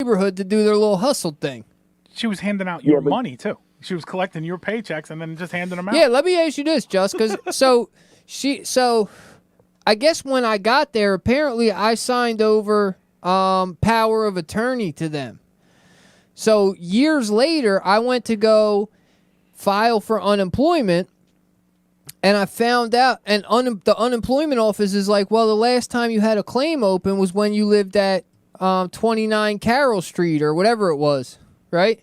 neighborhood to do their little hustle thing. She was handing out your money too. She was collecting your paychecks and then just handing them out. Yeah, let me ask you this, Just, because so I guess when I got there, apparently I signed over power of attorney to them. So years later, I went to go file for unemployment, and I found out, and the unemployment office is like, well, the last time you had a claim open was when you lived at 29 Carroll Street or whatever it was, right?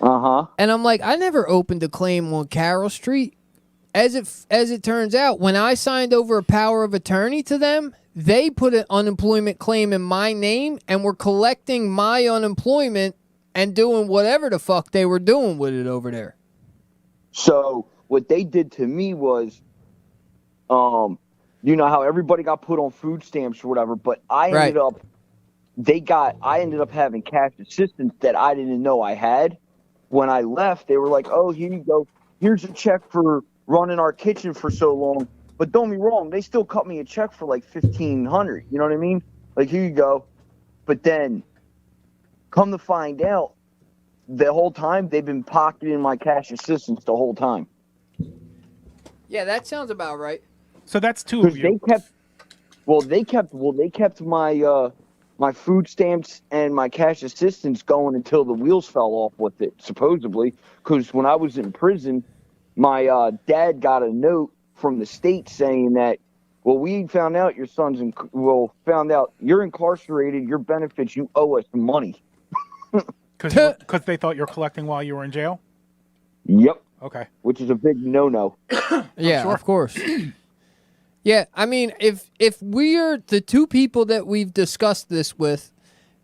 Uh-huh. And I'm like, I never opened a claim on Carroll Street. As it turns out, when I signed over a power of attorney to them, they put an unemployment claim in my name and were collecting my unemployment and doing whatever the fuck they were doing with it over there. So what they did to me was, you know how everybody got put on food stamps or whatever, but I ended up having cash assistance that I didn't know I had. When I left, they were like, oh, here you go. Here's a check for running our kitchen for so long. But don't be wrong, they still cut me a check for like $1,500. You know what I mean? Like, here you go. But then, come to find out, the whole time they've been pocketing my cash assistance the whole time. Yeah, that sounds about right. So that's two of you. They kept my my food stamps and my cash assistance going until the wheels fell off with it, supposedly. Because when I was in prison, my dad got a note from the state saying that, well, we found out your son's found out you're incarcerated, your benefits, you owe us money. Because they thought you're collecting while you were in jail? Yep. Okay. Which is a big no-no. Yeah, sure. Of course. Yeah, I mean, if we're the two people that we've discussed this with,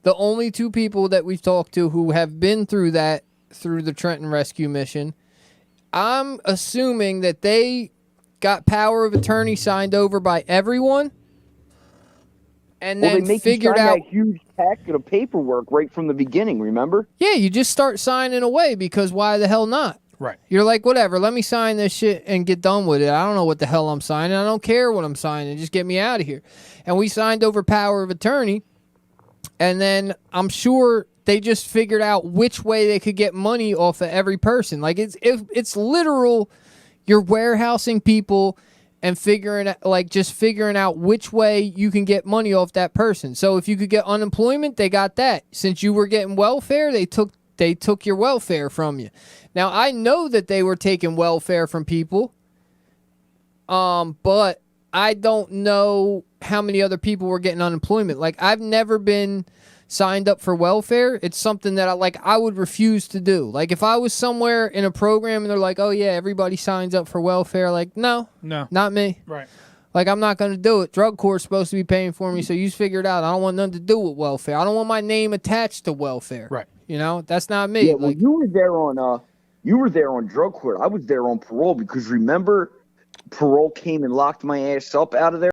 the only two people that we've talked to who have been through the Trenton rescue mission, I'm assuming that they got power of attorney signed over by everyone, and then they make figured you sign out that huge packet of paperwork right from the beginning. Remember? Yeah, you just start signing away because why the hell not? Right. You're like, whatever, let me sign this shit and get done with it. I don't know what the hell I'm signing. I don't care what I'm signing. Just get me out of here. And we signed over power of attorney, and then I'm sure they just figured out which way they could get money off of every person. Like, it's literal, you're warehousing people and figuring out which way you can get money off that person. So if you could get unemployment, they got that. Since you were getting welfare, they took your welfare from you. Now, I know that they were taking welfare from people, but I don't know how many other people were getting unemployment. Like, I've never been signed up for welfare. It's something that I would refuse to do. Like, if I was somewhere in a program and they're like, oh, yeah, everybody signs up for welfare, like, no, not me. Right. Like, I'm not going to do it. Drug court's supposed to be paying for me, so you figure it out. I don't want nothing to do with welfare. I don't want my name attached to welfare. Right. You know, that's not me. Yeah, well, you were there on drug court. I was there on parole because remember, parole came and locked my ass up out of there.